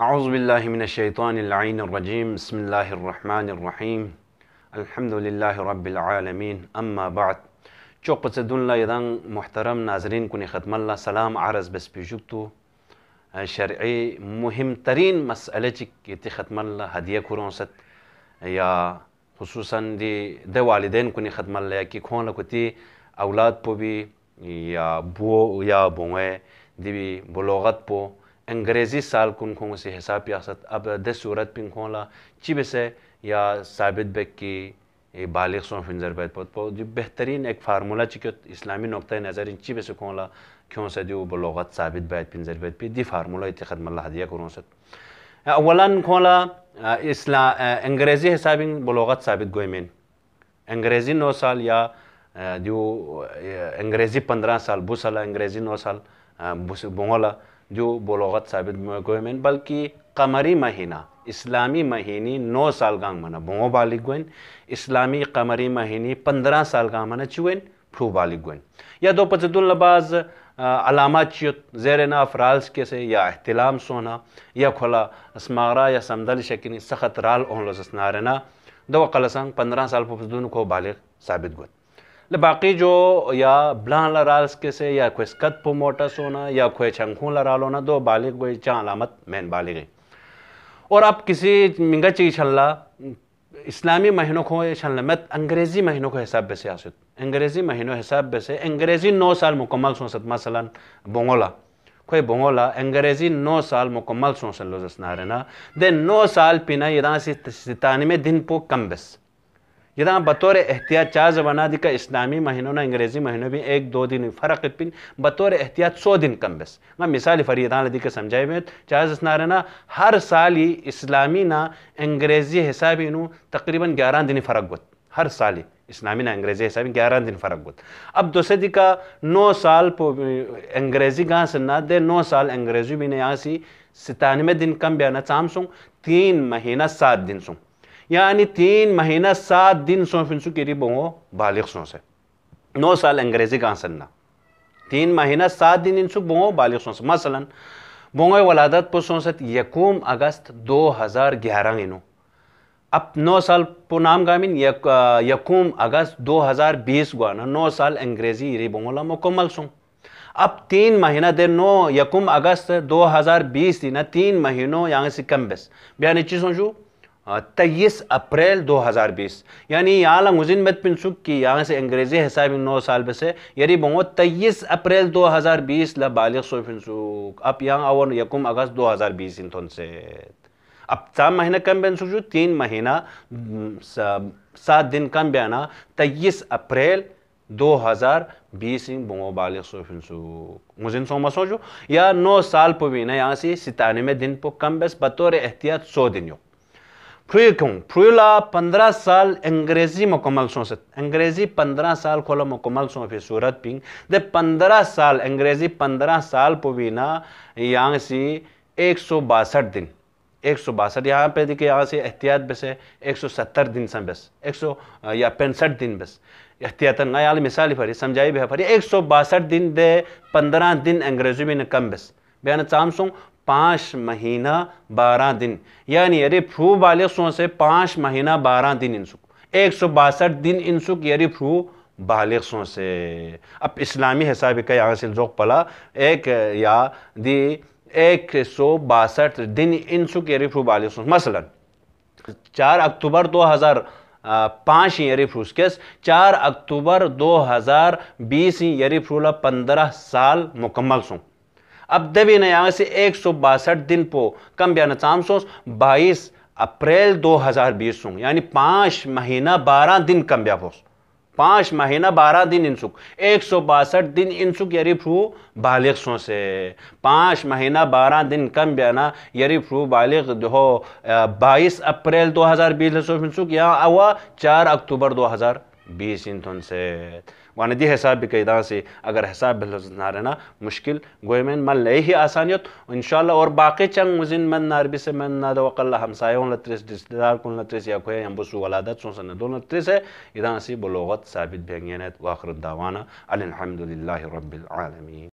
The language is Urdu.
أعوذ بالله من الشيطان اللعين الرجيم بسم الله الرحمن الرحيم الحمد لله رب العالمين أما بعد چوق بتصدون لا يدان محترم ناظرين كوني ختم الله سلام عرض بس بيجوكتو شرعي مهم ترين مسألة كي ختم الله هدية كورونست يا خصوصا دي والدين كوني ختم الله يا كي كون لكتي أولاد بو بي يا بو يا بوه دي بلوغت بو انگریزی سال کن کھوں سے حساب پیاست اب دس صورت پن کھوں لا چی بسے یا ثابت بک کی بالغ سون فنزر بیت پو جو بہترین ایک فارمولا چکت اسلامی نقطہ نظر ان چی بسے کھوں لا کیوں سے دیو بلوغت ثابت بیت پنزر بیت پی دی فارمولا اتخذ اللہ ہدیہ کروں ست اولاً کھوں لا انگریزی حساب بلوغت ثابت گوئی من انگریزی 9 سال یا دیو انگریزی 15 سال بو سال انگریزی 9 سال بونگولا جو بلوغت ثابت گوئے من بلکہ قمری مہینہ اسلامی مہینی 9 سال گانگ منا بونگو بالغ گوئن اسلامی قمری مہینی 15 سال گانگ منا چوئن پھو بالغ گوئن یا دو پچدون لباز علامات چیت زیرنا افرالس کے سے یا احتلام سونا یا کھولا اسمارا یا سمدل شکنی سخت رال اونلوز اسنارنا دو قلسان 15 سال پچدون کو بالغ ثابت گوئن باقی جو یا بلان لرالس کے سے یا کوئی سکت پو موٹا سونا یا کوئی چھنکھوں لرالونا دو بالغ گوئی چاں علامت مین بالغی اور اب کسی منگا چیز چھلا اسلامی مہینوں کو چھلنا مت انگریزی مہینوں کو حساب بے سے آسد انگریزی مہینوں حساب بے سے انگریزی 9 سال مکمل سونست مثلا بونگولا کوئی بونگولا انگریزی 9 سال مکمل سونست لوزس نارنا دے 9 سال پینا یدان سی 97 دن پو کم بس یہاں بطور احتیاط چاہ زبانہ دی کا اسلامی مہینوں نا انگریزی مہینوں بھی 1-2 دن فرق پن بطور احتیاط 100 دن کم بس میں مثال فریدان لدی کا سمجھائی میں چاہ زسنارے نا ہر سالی اسلامی نا انگریزی حسابی نو تقریباً 11 دن فرق گت ہر سالی اسلامی نا انگریزی حسابی 11 دن فرق گت اب دوسرے دی کا 9 سال پو انگریزی گاں سننا دے 9 سال انگریزی بھی نے آسی 97 دن کم بیانا چام سوں 3 مہینہ 7 دن سوں یعنی 3 مہینہ 7 دن سون فنسو کی بونگو بالغ سون سے 9 سال انگریزی کہاں سننا 3 مہینہ 7 دن انسو بونگو بالغ سون سے مثلا بونگو ولادت پو سون سے 1 اگست 2011 انو اب 9 سال پو نام گامین 1 اگست 2020 گوانا 9 سال انگریزی ری بونگو لا مکمل سون اب 3 مہینہ دے 1 اگست 2020 دینا 3 مہینوں یہاں سے کم بس بیانی چیزوں جو 23 اپریل 2020 یعنی یہاں لنگ وزن مت پنسوک کی یہاں سے انگریزی حساب 9 سال بسے یعنی بونگو 23 اپریل 2020 لبالغ سو پنسوک اب یہاں آور 1 اگست 2020 انتون سے اب 3 مہینہ کم بینسوک جو 3 مہینہ 7 دن کم بیانا 23 اپریل 2020 بونگو بالغ سو پنسوک مزن سو مسو جو یا 9 سال پو بینا یہاں سے 97 دن پو کم بس بطور احتیاط 100 دن یو پھولا 15 سال انگریزی مکمل سون ست انگریزی 15 سال کھولا مکمل سون فی صورت پینگ دے 15 سال انگریزی 15 سال پو بینا یہاں سی 162 دن 162 یہاں پہ دیکھے یہاں سے احتیاط بس ہے 170 دن سن بس 100 یا 65 دن بس احتیاطاً گا یہاں مثالی پھری سمجھائی بھی پھری 162 دن دے 15 دن انگریزی بھی کم بس بیانا چام سوں 5 مہینہ 12 دن یعنی یری پھو بالغ سون سے 5 مہینہ 12 دن انسک 162 دن انسک یری پھو بالغ سون سے اب اسلامی حسابی کا یہاں سے ذوق پلا ایک یا دی 162 دن انسک یری پھو بالغ سون مثلا 4 اکتوبر 2005 یری پھوس کس 4 اکتوبر 2020 یری پھولا 15 سال مکمل سون اب دبی نے یہاں سے 162 دن پو کم بیانا چام سوس 22 اپریل 2020 سوں یعنی 5 مہینہ 12 دن کم بیا پوس 5 مہینہ 12 دن انسک 162 دن انسک یری پھو بالغ سوں سے 5 مہینہ 12 دن کم بیانا یری پھو بالغ 22 اپریل 2020 سو انسک یا اوا 4 اکتوبر 2020 انتون سے وانا دی حساب بھی کئی دان سے اگر حساب بلوزت نہ رہنا مشکل گوئے میں من لئے ہی آسانیت انشاءاللہ اور باقی چنگ مزین من ناربی سے من نادو وقاللہ ہمسایوں لتریس دستدار کن لتریس یا کوئی ہم بسو ولادت سن سن دون لتریس ہے ادان سے بلوغت ثابت بھینگینت واخر الدعوانا الحمدللہ رب العالمین.